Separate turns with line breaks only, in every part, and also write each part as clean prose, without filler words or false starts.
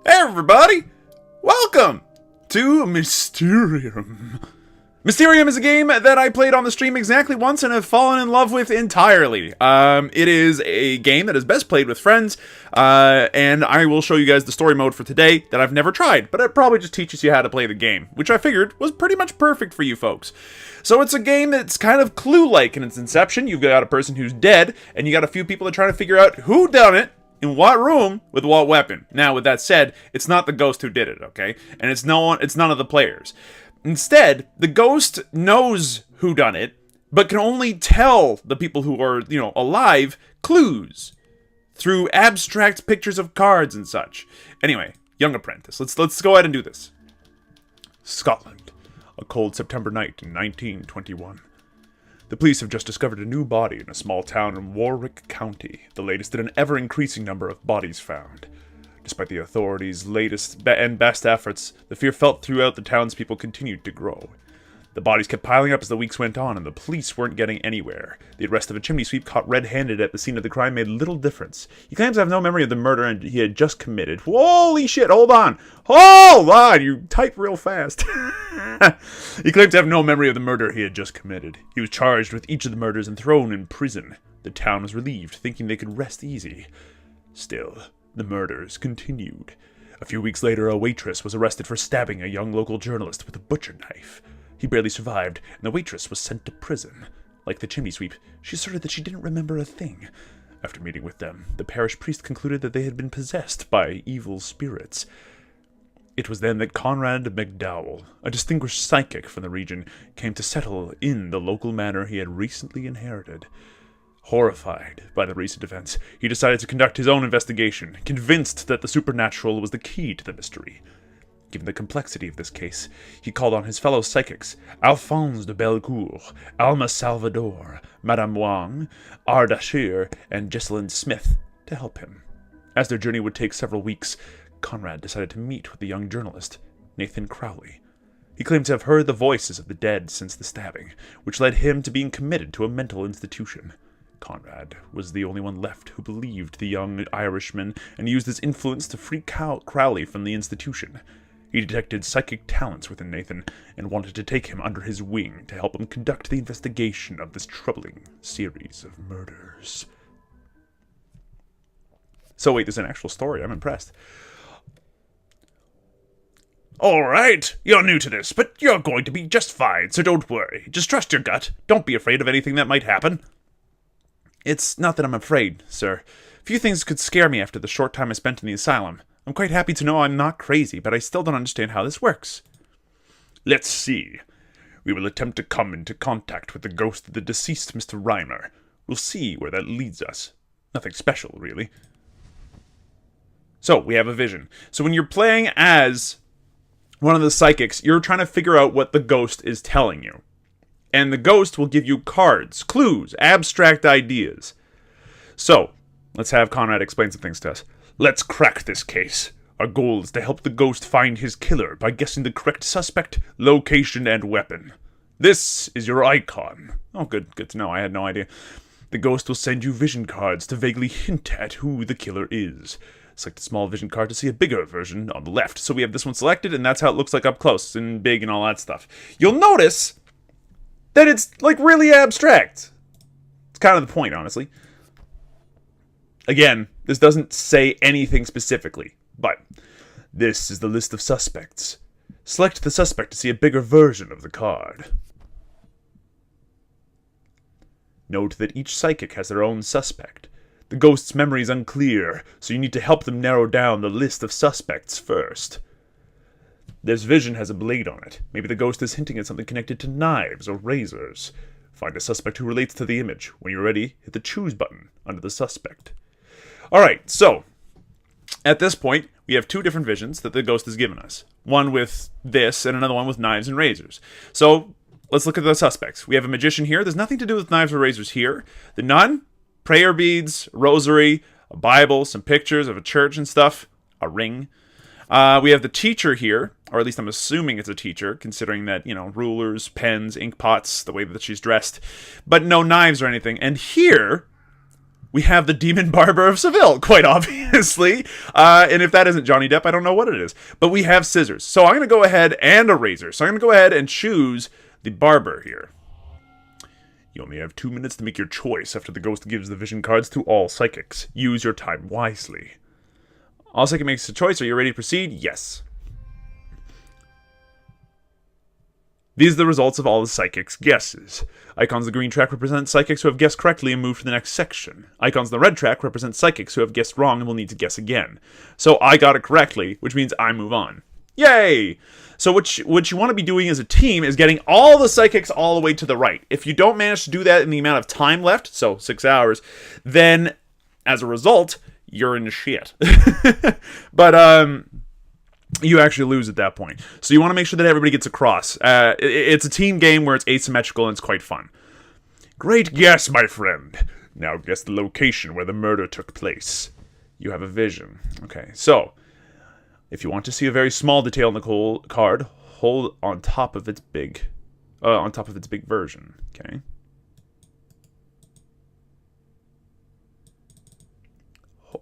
Hey everybody! Welcome to Mysterium. Mysterium is a game that I played on the stream exactly once and have fallen in love with entirely. It is a game that is best played with friends, and I will show you guys the story mode for today that I've never tried, but it probably just teaches you how to play the game, which I figured was pretty much perfect for you folks. So it's a game that's kind of Clue-like in its inception. You've got a person who's dead, and you got a few people that are trying to figure out who done it, in what room, with what weapon. Now, with that said, it's not the ghost who did it, okay? And it's none of the players. Instead, the ghost knows who done it, but can only tell the people who are, alive, clues through abstract pictures of cards and such. Anyway, young apprentice, let's go ahead and do this. Scotland, a cold September night in 1921. The police have just discovered a new body in a small town in Warwick County, the latest in an ever-increasing number of bodies found. Despite the authorities' latest and best efforts, the fear felt throughout the townspeople continued to grow. The bodies kept piling up as the weeks went on, and the police weren't getting anywhere. The arrest of a chimney sweep caught red-handed at the scene of the crime made little difference. He claims to have no memory of the murder he had just committed. Holy shit, hold on! Hold on! You type real fast. He claimed to have no memory of the murder he had just committed. He was charged with each of the murders and thrown in prison. The town was relieved, thinking they could rest easy. Still, the murders continued. A few weeks later, a waitress was arrested for stabbing a young local journalist with a butcher knife. He barely survived, and the waitress was sent to prison. Like the chimney sweep, she asserted that she didn't remember a thing. After meeting with them, the parish priest concluded that they had been possessed by evil spirits. It was then that Conrad McDowell, a distinguished psychic from the region, came to settle in the local manor he had recently inherited. Horrified by the recent events, he decided to conduct his own investigation, convinced that the supernatural was the key to the mystery. Given the complexity of this case, he called on his fellow psychics, Alphonse de Bellecour, Alma Salvador, Madame Wang, Ardashir, and Jessalyn Smith to help him. As their journey would take several weeks, Conrad decided to meet with the young journalist, Nathan Crowley. He claimed to have heard the voices of the dead since the stabbing, which led him to being committed to a mental institution. Conrad was the only one left who believed the young Irishman and used his influence to free Crowley from the institution. He detected psychic talents within Nathan and wanted to take him under his wing to help him conduct the investigation of this troubling series of murders. So wait, there's an actual story. I'm impressed. Alright, you're new to this, but you're going to be just fine, so don't worry. Just trust your gut. Don't be afraid of anything that might happen. It's not that I'm afraid, sir. Few things could scare me after the short time I spent in the asylum. I'm quite happy to know I'm not crazy, but I still don't understand how this works. Let's see. We will attempt to come into contact with the ghost of the deceased Mr. Reimer. We'll see where that leads us. Nothing special, really. So, we have a vision. So when you're playing as one of the psychics, you're trying to figure out what the ghost is telling you. And the ghost will give you cards, clues, abstract ideas. So, let's have Conrad explain some things to us. Let's crack this case. Our goal is to help the ghost find his killer by guessing the correct suspect, location, and weapon. This is your icon. Oh, good to know. I had no idea. The ghost will send you vision cards to vaguely hint at who the killer is. Select a small vision card to see a bigger version on the left. So we have this one selected, and that's how it looks like up close and big and all that stuff. You'll notice that it's, really abstract. It's kind of the point, honestly. Again, this doesn't say anything specifically, but this is the list of suspects. Select the suspect to see a bigger version of the card. Note that each psychic has their own suspect. The ghost's memory is unclear, so you need to help them narrow down the list of suspects first. This vision has a blade on it. Maybe the ghost is hinting at something connected to knives or razors. Find a suspect who relates to the image. When you're ready, hit the choose button under the suspect. Alright, so, at this point, we have two different visions that the ghost has given us. One with this, and another one with knives and razors. So, let's look at the suspects. We have a magician here. There's nothing to do with knives or razors here. The nun, prayer beads, rosary, a Bible, some pictures of a church and stuff, a ring. We have the teacher here, or at least I'm assuming it's a teacher, considering that, rulers, pens, ink pots, the way that she's dressed, but no knives or anything. And here, we have the Demon Barber of Seville, quite obviously. And if that isn't Johnny Depp, I don't know what it is. But we have scissors. So I'm going to go ahead, and a razor. So I'm going to go ahead and choose the barber here. You only have 2 minutes to make your choice after the ghost gives the vision cards to all psychics. Use your time wisely. All psychic makes a choice. Are you ready to proceed? Yes. These are the results of all the psychics' guesses. Icons on the green track represent psychics who have guessed correctly and move to the next section. Icons on the red track represent psychics who have guessed wrong and will need to guess again. So I got it correctly, which means I move on. Yay! So what you want to be doing as a team is getting all the psychics all the way to the right. If you don't manage to do that in the amount of time left, so 6 hours, then as a result, you're in shit. But you actually lose at that point. So you want to make sure that everybody gets across. It's a team game where it's asymmetrical and it's quite fun. Great guess, my friend. Now guess the location where the murder took place. You have a vision. Okay, so if you want to see a very small detail in the card, hold on top of its big version. Okay.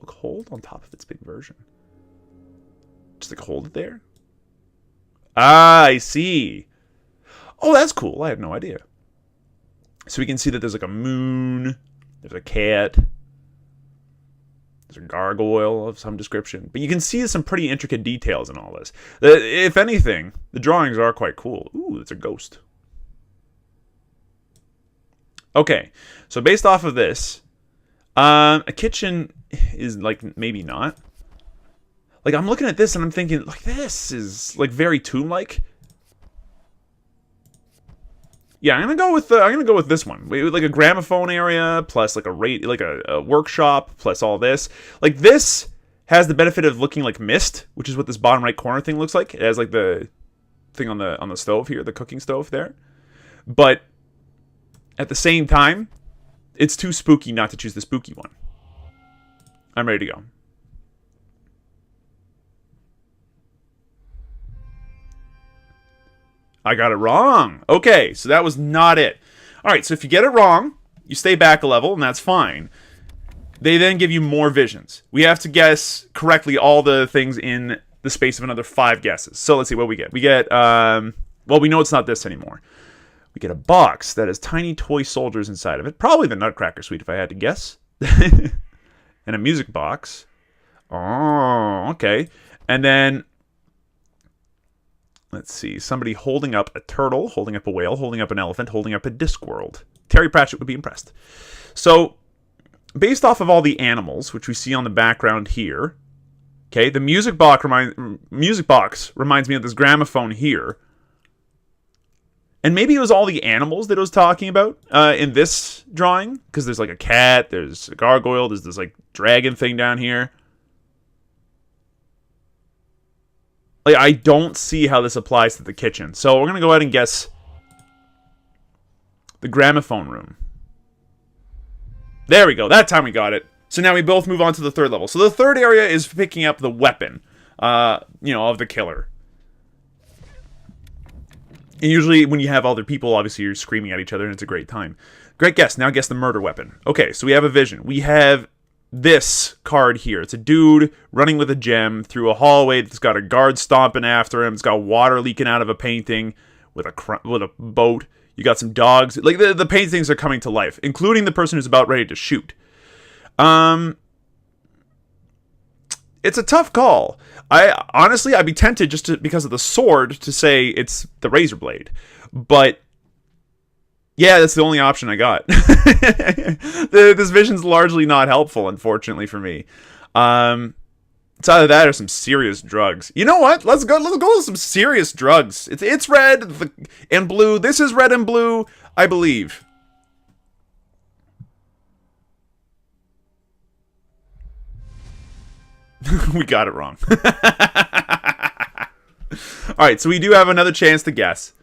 Hold on top of its big version. Just like hold it there. Ah, I see. Oh, that's cool. I had no idea. So we can see that there's like a moon. There's a cat. There's a gargoyle of some description. But you can see some pretty intricate details in all this. If anything, the drawings are quite cool. Ooh, it's a ghost. Okay, so based off of this, a kitchen is like maybe not. Like I'm looking at this and I'm thinking, like this is like very tomb-like. Yeah, I'm gonna go with this one. Like a gramophone area plus like a workshop plus all this. Like this has the benefit of looking like mist, which is what this bottom right corner thing looks like. It has like the thing on the stove here, the cooking stove there. But at the same time, it's too spooky not to choose the spooky one. I'm ready to go. I got it wrong. Okay, so that was not it. All right, so if you get it wrong, you stay back a level, and that's fine. They then give you more visions. We have to guess correctly all the things in the space of another 5 guesses. So let's see what we get. We get, well, we know it's not this anymore. We get a box that has tiny toy soldiers inside of it. Probably the Nutcracker Suite, if I had to guess. And a music box. Oh, okay. And then let's see. Somebody holding up a turtle, holding up a whale, holding up an elephant, holding up a Discworld. Terry Pratchett would be impressed. So, based off of all the animals, which we see on the background here, okay, the music box reminds me of this gramophone here. And maybe it was all the animals that it was talking about in this drawing. Because there's like a cat, there's a gargoyle, there's this like dragon thing down here. Like, I don't see how this applies to the kitchen. So we're going to go ahead and guess the gramophone room. There we go. That time we got it. So now we both move on to the third level. So the third area is picking up the weapon, of the killer. And usually when you have other people, obviously you're screaming at each other and it's a great time. Great guess. Now guess the murder weapon. Okay, so we have a vision. We have this card here. It's a dude running with a gem through a hallway that's got a guard stomping after him. It's got water leaking out of a painting with a boat. You got some dogs. Like the paintings are coming to life, including the person who's about ready to shoot. It's a tough call. I'd be tempted just because of the sword to say it's the razor blade, but yeah, that's the only option I got. This vision's largely not helpful, unfortunately for me. It's either that or some serious drugs. You know what? Let's go with some serious drugs. It's red and blue. This is red and blue, I believe. We got it wrong. Alright, so we do have another chance to guess.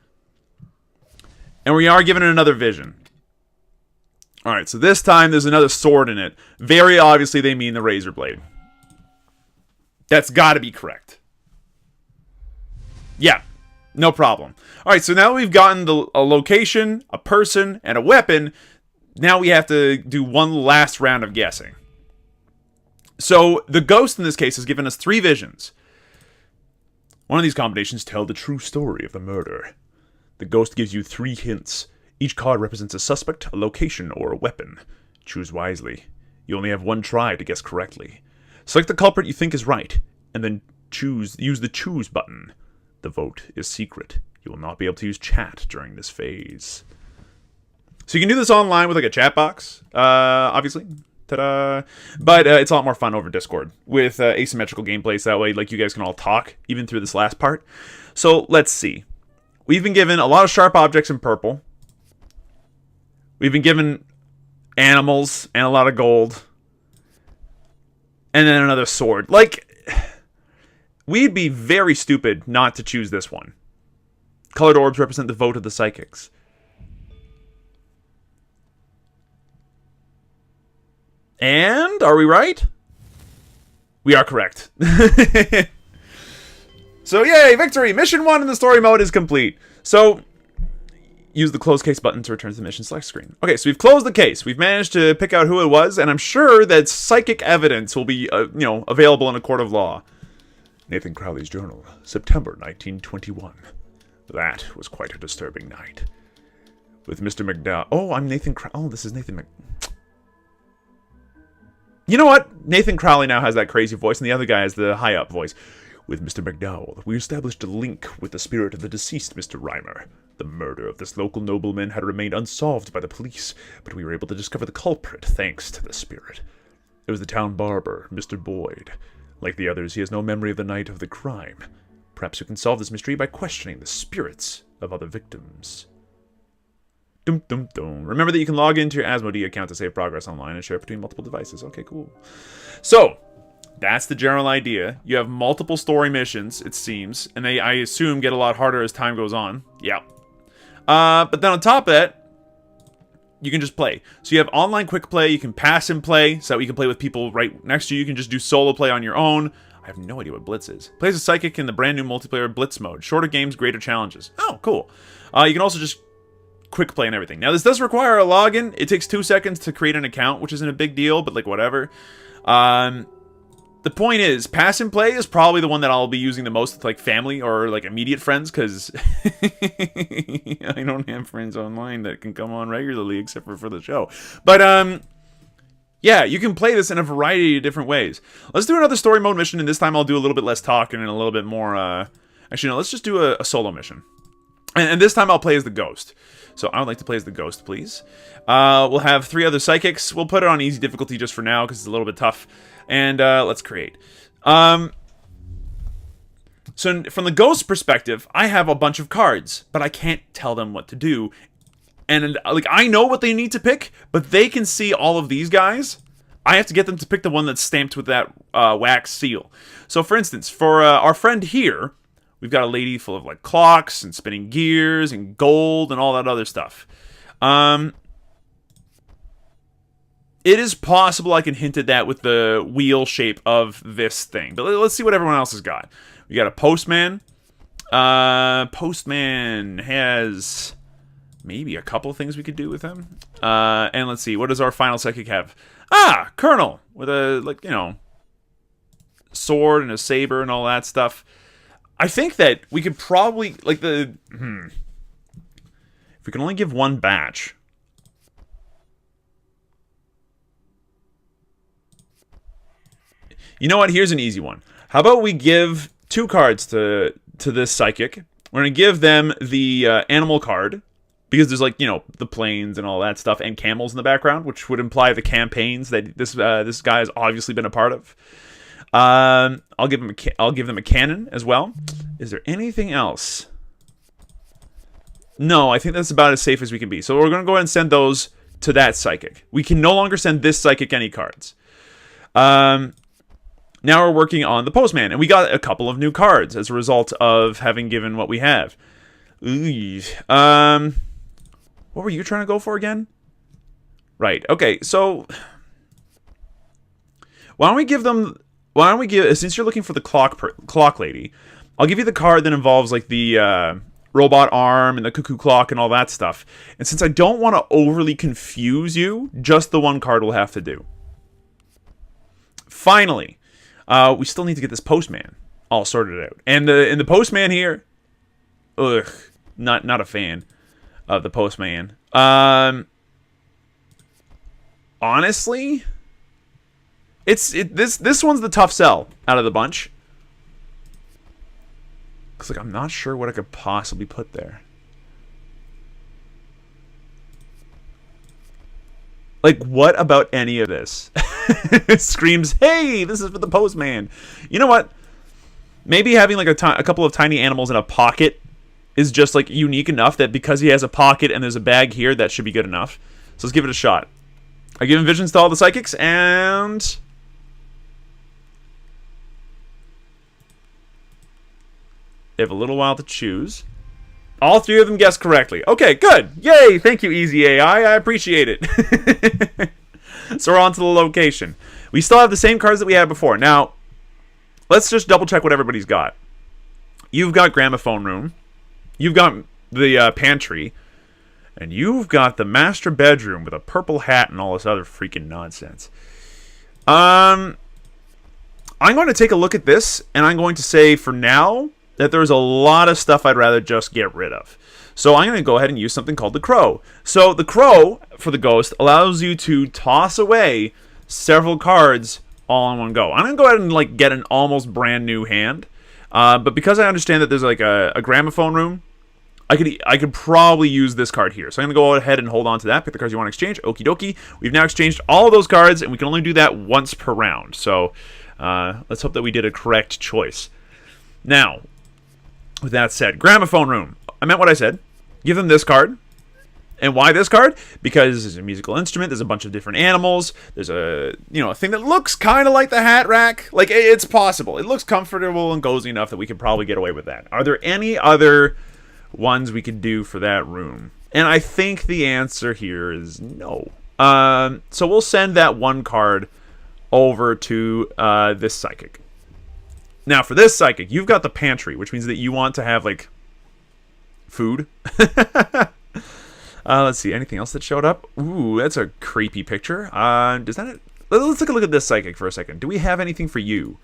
And we are given another vision. Alright, so this time there's another sword in it. Very obviously they mean the razor blade. That's gotta be correct. Yeah, no problem. Alright, so now we've gotten a location, a person, and a weapon. now we have to do one last round of guessing. So, the ghost in this case has given us 3 visions. One of these combinations tell the true story of the murder. The ghost gives you 3 hints. Each card represents a suspect, a location, or a weapon. Choose wisely. You only have 1 try to guess correctly. Select the culprit you think is right, and then use the choose button. The vote is secret. You will not be able to use chat during this phase. So you can do this online with like a chat box, obviously. Ta-da! But it's a lot more fun over Discord with asymmetrical gameplay, so that way like you guys can all talk, even through this last part. So let's see. We've been given a lot of sharp objects in purple. We've been given animals and a lot of gold. And then another sword. Like, we'd be very stupid not to choose this one. Colored orbs represent the vote of the psychics. And, are we right? We are correct. So, yay, victory! Mission 1 in the story mode is complete. So, use the close case button to return to the mission select screen. Okay, so we've closed the case. We've managed to pick out who it was, and I'm sure that psychic evidence will be, available in a court of law. Nathan Crowley's journal, September 1921. That was quite a disturbing night. With Mr. McDowell. Oh, I'm Nathan Crowley. Oh, this is Nathan You know what? Nathan Crowley now has that crazy voice, and the other guy has the high-up voice. With Mr. McDowell, we established a link with the spirit of the deceased Mr. Reimer. The murder of this local nobleman had remained unsolved by the police, but we were able to discover the culprit thanks to the spirit. It was the town barber, Mr. Boyd. Like the others, he has no memory of the night of the crime. Perhaps we can solve this mystery by questioning the spirits of other victims. Dum dum dum. Remember that you can log into your Asmodee account to save progress online and share it between multiple devices. Okay, cool. So, that's the general idea. You have multiple story missions, it seems, and they, I assume, get a lot harder as time goes on. Yeah. But then on top of that, you can just play. So you have online quick play, you can pass and play, so that you can play with people right next to you. You can just do solo play on your own. I have no idea what Blitz is. Plays a psychic in the brand new multiplayer Blitz mode. Shorter games, greater challenges. Oh, cool. You can also just quick play and everything. Now, this does require a login. It takes 2 seconds to create an account, which isn't a big deal, but like whatever. The point is, pass and play is probably the one that I'll be using the most with like family or like immediate friends, because I don't have friends online that can come on regularly except for the show. But yeah, you can play this in a variety of different ways. Let's do another story mode mission, and this time I'll do a little bit less talking and a little bit more, actually no, let's just do a solo mission. And this time I'll play as the ghost. So I would like to play as the ghost, please. We'll have 3 other psychics. We'll put it on easy difficulty just for now, because it's a little bit tough. And let's create. So from the ghost perspective, I have a bunch of cards, but I can't tell them what to do. And like I know what they need to pick, but they can see all of these guys. I have to get them to pick the one that's stamped with that wax seal. So for instance, for our friend here, we've got a lady full of like clocks and spinning gears and gold and all that other stuff. It is possible I can hint at that with the wheel shape of this thing. But let's see what everyone else has got. We got a postman. Postman has maybe a couple of things we could do with him. And let's see, what does our final psychic have? Ah, Colonel, with a, like, you know, sword and a saber and all that stuff. I think that we could probably, like, if we can only give one batch. You know what? Here's an easy one. How about we give 2 cards to this psychic? We're going to give them the animal card, because there's, like, you know, the planes and all that stuff, and camels in the background, which would imply the campaigns that this guy has obviously been a part of. I'll give them a cannon as well. Is there anything else? No, I think that's about as safe as we can be. So we're going to go ahead and send those to that psychic. We can no longer send this psychic any cards. Now we're working on the postman, and we got a couple of new cards as a result of having given what we have. What were you trying to go for again? Right. Okay. So why don't we give them? Why don't we give? Since you're looking for the clock lady, I'll give you the card that involves like the robot arm and the cuckoo clock and all that stuff. And since I don't want to overly confuse you, just the one card will have to do. Finally, we still need to get this postman all sorted out. And the postman here, ugh, not a fan of the postman. Honestly, this one's the tough sell out of the bunch. Cause like I'm not sure what I could possibly put there. Like, what about any of this? It screams, "Hey, this is for the postman." You know what? Maybe having like a couple of tiny animals in a pocket is just like unique enough that because he has a pocket and there's a bag here, that should be good enough. So let's give it a shot. I give him visions to all the psychics, and they have a little while to choose. All three of them guessed correctly. Okay, good. Yay! Thank you, Easy AI. I appreciate it. So we're on to the location. We still have the same cards that we had before. Now, let's just double check what everybody's got. You've got gramophone room. You've got the pantry. And you've got the master bedroom with a purple hat and all this other freaking nonsense. I'm going to take a look at this, and I'm going to say, for now, that there's a lot of stuff I'd rather just get rid of. So I'm going to go ahead and use something called the crow. So the crow, for the ghost, allows you to toss away several cards all in one go. I'm going to go ahead and like get an almost brand new hand. But because I understand that there's like a gramophone room, I could probably use this card here. So I'm going to go ahead and hold on to that. Pick the cards you want to exchange. Okie dokie. We've now exchanged all of those cards, and we can only do that once per round. So let's hope that we did a correct choice. Now, with that said, gramophone room. I meant what I said. Give them this card. And why this card? Because it's a musical instrument. There's a bunch of different animals. There's a thing that looks kind of like the hat rack. Like, it's possible. It looks comfortable and cozy enough that we could probably get away with that. Are there any other ones we could do for that room? And I think the answer here is no. So we'll send that one card over to this psychic. Now, for this psychic, you've got the pantry, which means that you want to have, like, food. Let's see, anything else that showed up? Ooh, that's a creepy picture. Let's take a look at this psychic for a second. Do we have anything for you?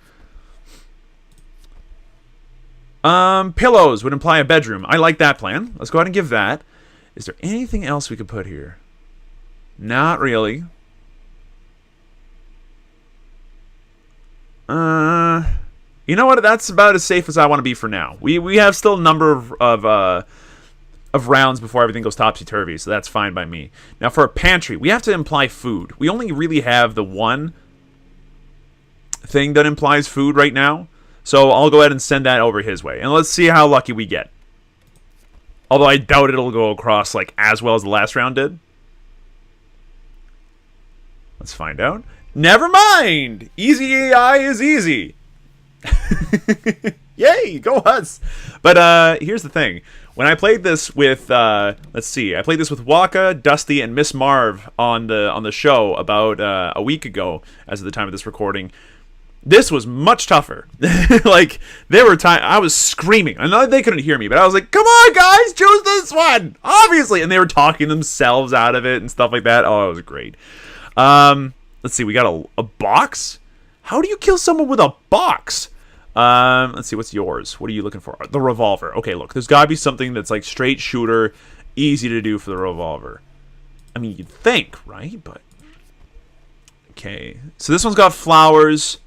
Pillows would imply a bedroom. I like that plan. Let's go ahead and give that. Is there anything else we could put here? Not really. You know what? That's about as safe as I want to be for now. We have still a number of rounds before everything goes topsy-turvy, so that's fine by me. Now, for a pantry, we have to imply food. We only really have the one thing that implies food right now, so I'll go ahead and send that over his way. And let's see how lucky we get. Although I doubt it'll go across like as well as the last round did. Let's find out. Never mind! Easy AI is easy. Yay, go us. But here's the thing. When I played this with let's see, I played this with Waka, Dusty, and Miss Marv on the show about a week ago, as of the time of this recording. This was much tougher. Like, there were times I was screaming. I know they couldn't hear me, but I was like, "Come on, guys, choose this one, obviously!" And they were talking themselves out of it and stuff like that. Oh, it was great. Let's see, we got a box. How do you kill someone with a box? Let's see, what's yours? What are you looking for? The revolver. Okay, look, there's gotta be something that's like straight shooter, easy to do for the revolver. I mean, you'd think, right? But okay, so this one's got flowers.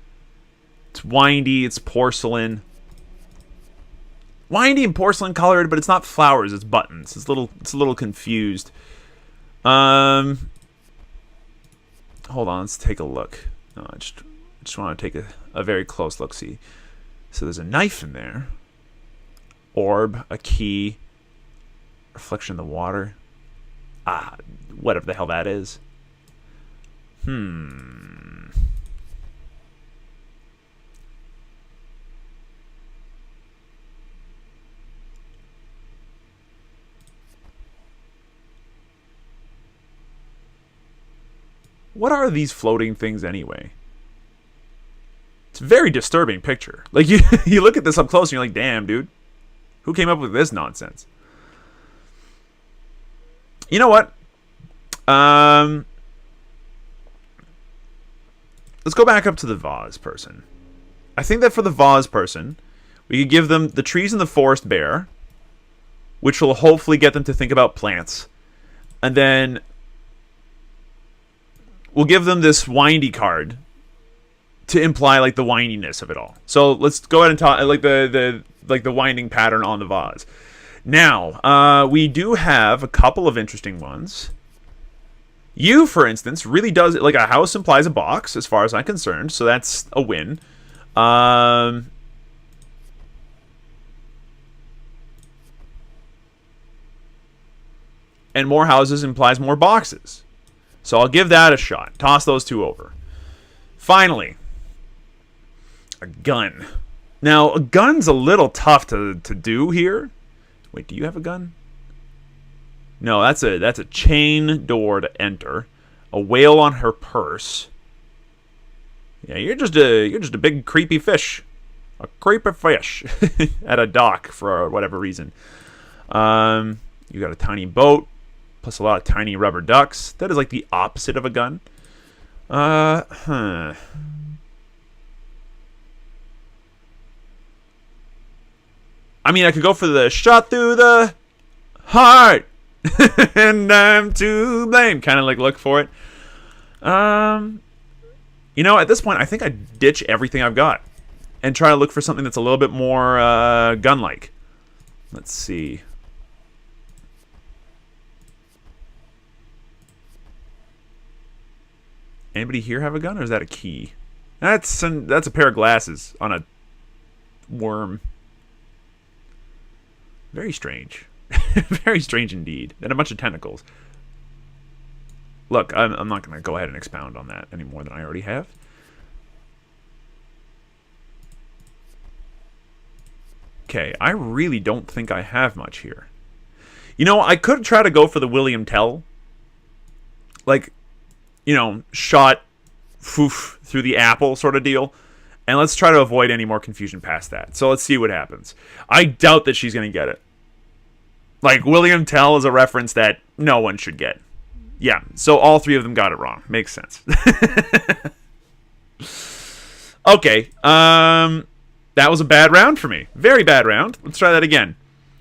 It's windy. It's porcelain. Windy and porcelain colored, but it's not flowers. It's buttons. It's a little confused. Hold on. Let's take a look. No, I just want to take a very close look. See. So there's a knife in there. Orb, a key, reflection in the water. Whatever the hell that is. What are these floating things anyway? It's a very disturbing picture. Like, you look at this up close and you're like, damn, dude. Who came up with this nonsense? You know what? Let's go back up to the vase person. I think that for the vase person, we could give them the trees in the forest bear, which will hopefully get them to think about plants. And then we'll give them this windy card to imply like the windiness of it all. So let's go ahead and talk like the winding pattern on the vase. Now, we do have a couple of interesting ones. You, for instance, really does... Like, a house implies a box, as far as I'm concerned, so that's a win. And more houses implies more boxes. So I'll give that a shot. Toss those two over. Finally, a gun. Now, a gun's a little tough to do here. Wait, do you have a gun? No, that's a chain door to enter. A whale on her purse. Yeah, you're just a big creepy fish. A creepy fish at a dock for whatever reason. You got a tiny boat plus a lot of tiny rubber ducks. That is like the opposite of a gun. I mean, I could go for the shot through the heart. And I'm to blame. Kind of like look for it. You know, at this point, I think I ditch everything I've got and try to look for something that's a little bit more gun-like. Let's see. Anybody here have a gun, or is that a key? That's a pair of glasses on a worm. Very strange. Very strange indeed. And a bunch of tentacles. Look, I'm not going to go ahead and expound on that any more than I already have. Okay, I really don't think I have much here. You know, I could try to go for the William Tell. Like, you know, shot foof through the apple sort of deal. And let's try to avoid any more confusion past that. So let's see what happens. I doubt that she's going to get it. Like, William Tell is a reference that no one should get. Yeah, so all three of them got it wrong. Makes sense. Okay, that was a bad round for me. Very bad round. Let's try that again.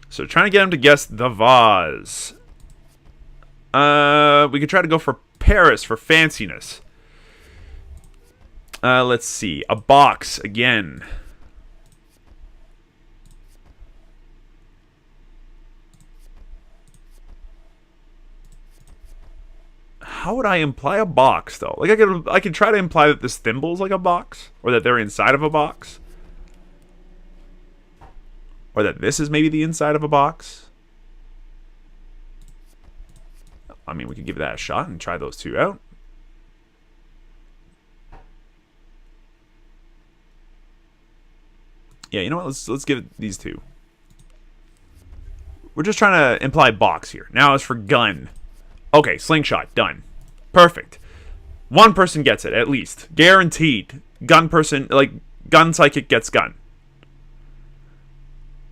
So trying to get him to guess the vase. We could try to go for Paris for fanciness. Let's see. A box again. How would I imply a box, though? Like, I could try to imply that this thimble's like a box, or that they're inside of a box, or that this is maybe the inside of a box. I mean, we could give that a shot and try those two out. Yeah, you know what? Let's give it these two. We're just trying to imply box here. Now as for gun. Okay, slingshot, done. Perfect. One person gets it, at least. Guaranteed. Gun person, like, gun psychic gets gun.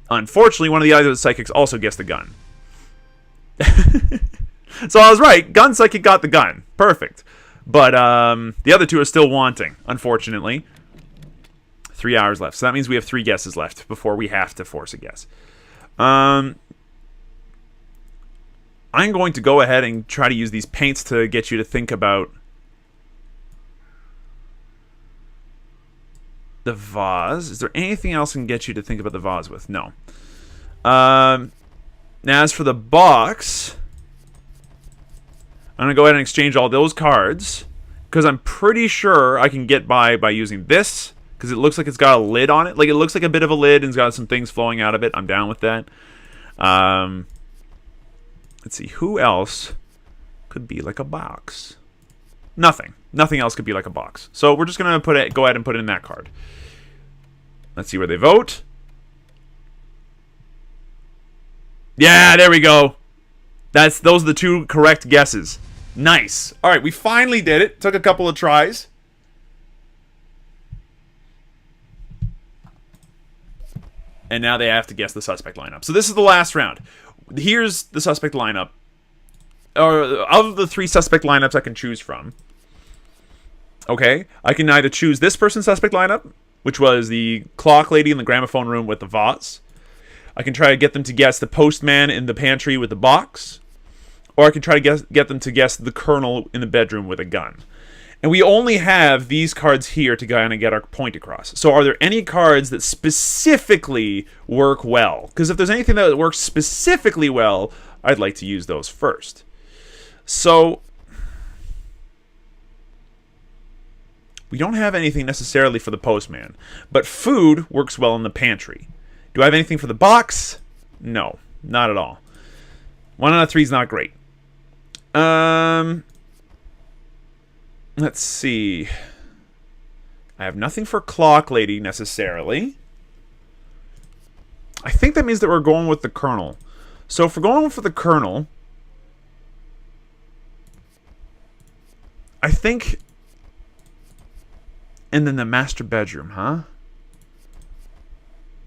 Unfortunately, one of the other psychics also gets the gun. So I was right. Gun psychic got the gun. Perfect. But the other two are still wanting, unfortunately. 3 hours left. So that means we have 3 guesses left before we have to force a guess. I'm going to go ahead and try to use these paints to get you to think about the vase. Is there anything else I can get you to think about the vase with? No. Now, as for the box, I'm going to go ahead and exchange all those cards, because I'm pretty sure I can get by using this, because it looks like it's got a lid on it. Like, it looks like a bit of a lid and it's got some things flowing out of it. I'm down with that. Let's see, who else could be like a box? Nothing. Nothing else could be like a box. So we're just going to go ahead and put it in that card. Let's see where they vote. Yeah, there we go. Those are the 2 correct guesses. Nice. All right, we finally did it. Took a couple of tries. And now they have to guess the suspect lineup. So this is the last round. Here's the suspect lineup. Or of the 3 suspect lineups I can choose from. Okay, I can either choose this person's suspect lineup, which was the clock lady in the gramophone room with the vase. I can try to get them to guess the postman in the pantry with the box. Or I can try to get them to guess the colonel in the bedroom with a gun. And we only have these cards here to kind of get our point across. So are there any cards that specifically work well? Because if there's anything that works specifically well, I'd like to use those first. So we don't have anything necessarily for the postman. But food works well in the pantry. Do I have anything for the box? No, not at all. 1 out of 3 is not great. Let's see. I have nothing for clock lady necessarily. I think that means that we're going with the colonel. So if we're going for the colonel, I think... And then the master bedroom, huh?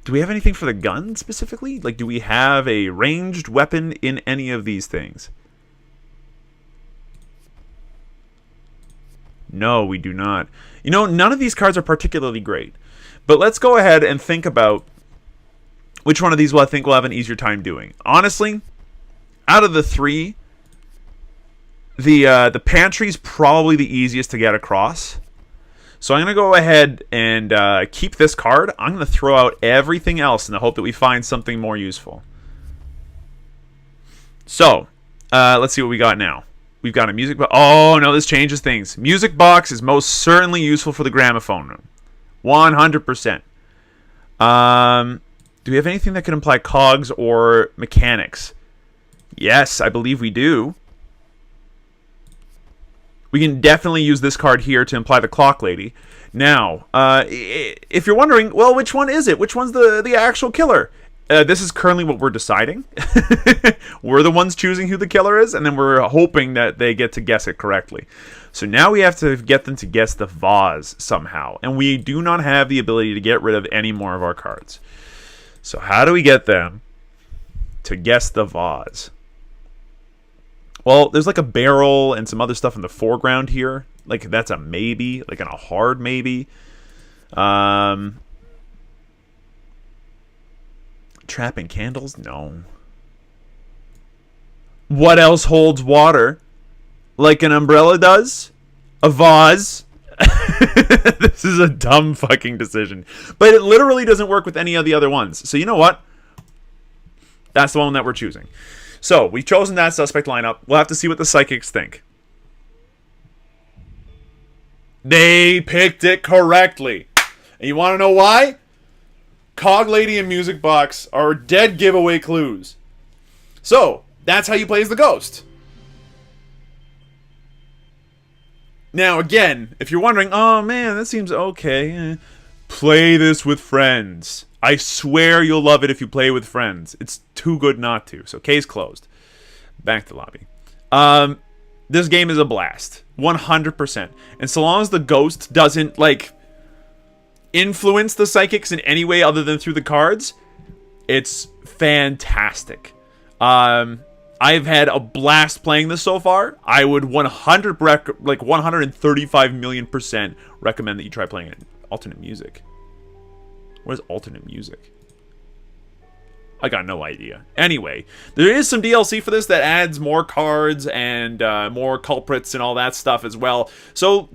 Do we have anything for the gun specifically? Like, do we have a ranged weapon in any of these things? No, we do not. You know, none of these cards are particularly great. But let's go ahead and think about which one of these I think we'll have an easier time doing. Honestly, out of the 3, the pantry's probably the easiest to get across. So I'm going to go ahead and keep this card. I'm going to throw out everything else in the hope that we find something more useful. So, let's see what we got now. We've got a music box. Oh, no, this changes things. Music box is most certainly useful for the gramophone room. 100%. Do we have anything that could imply cogs or mechanics? Yes, I believe we do. We can definitely use this card here to imply the clock lady. Now, if you're wondering, well, which one is it? Which one's the actual killer? This is currently what we're deciding. We're the ones choosing who the killer is, and then we're hoping that they get to guess it correctly. So now we have to get them to guess the vase somehow, and we do not have the ability to get rid of any more of our cards. So how do we get them to guess the vase? Well, there's like a barrel and some other stuff in the foreground here. Like, that's a maybe, like a hard maybe. Trapping candles? No. What else holds water? Like an umbrella does? A vase? This is a dumb fucking decision. But it literally doesn't work with any of the other ones. So you know what? That's the one that we're choosing. So, we've chosen that suspect lineup. We'll have to see what the psychics think. They picked it correctly. And you want to know why? Cog Lady and Music Box are dead giveaway clues. So, that's how you play as the ghost. Now, again, if you're wondering, oh man, that seems okay. Play this with friends. I swear you'll love it if you play with friends. It's too good not to. So, case closed. Back to lobby. This game is a blast. 100%. And so long as the ghost doesn't, like, influence the psychics in any way other than through the cards, it's fantastic. I've had a blast playing this so far. I would 135 million% recommend that you try playing it. Alternate music. What is alternate music? I got no idea. Anyway, there is some DLC for this that adds more cards and more culprits and all that stuff as well. So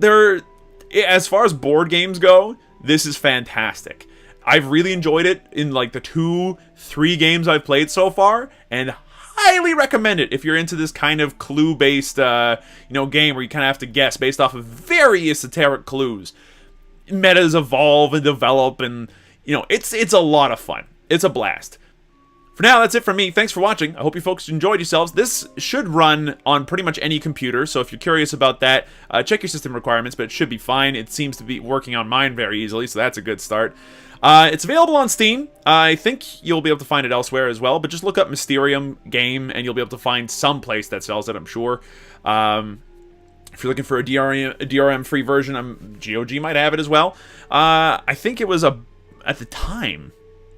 as far as board games go, this is fantastic. I've really enjoyed it in like the 2-3 games I've played so far, and highly recommend it if you're into this kind of clue-based game where you kind of have to guess based off of very esoteric clues. Metas evolve and develop, and it's a lot of fun. It's a blast. For now, that's it from me. Thanks for watching. I hope you folks enjoyed yourselves. This should run on pretty much any computer, so if you're curious about that, check your system requirements, but it should be fine. It seems to be working on mine very easily, so that's a good start. It's available on Steam. I think you'll be able to find it elsewhere as well, but just look up Mysterium game, and you'll be able to find some place that sells it, I'm sure. If you're looking for a DRM-free version, GOG might have it as well. I think it was at the time,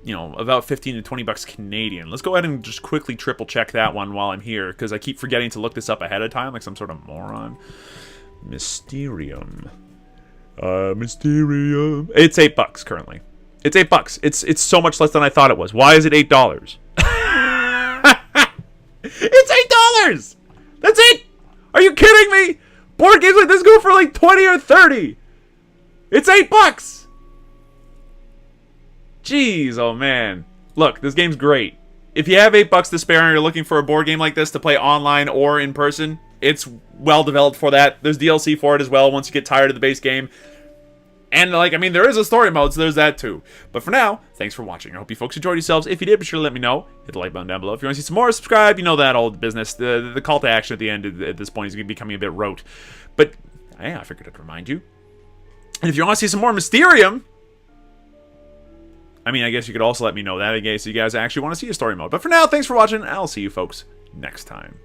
you know, about 15 to 20 bucks Canadian. Let's go ahead and just quickly triple check that one while I'm here, because I keep forgetting to look this up ahead of time like some sort of moron. Mysterium. Mysterium. It's $8 currently. It's $8. It's so much less than I thought it was. Why is it $8? It's $8! That's it! Are you kidding me? Board games like this go for like 20 or 30. It's $8! Jeez, oh man. Look, this game's great. If you have $8 to spare and you're looking for a board game like this to play online or in person, it's well developed for that. There's DLC for it as well once you get tired of the base game. And, like, I mean, there is a story mode, so there's that too. But for now, thanks for watching. I hope you folks enjoyed yourselves. If you did, be sure to let me know. Hit the like button down below. If you want to see some more, subscribe. You know that old business. The call to action at the end at this point is becoming a bit rote. But, yeah, I figured I'd remind you. And if you want to see some more Mysterium, I mean, I guess you could also let me know that, in case you guys actually want to see a story mode. But for now, thanks for watching. I'll see you folks next time.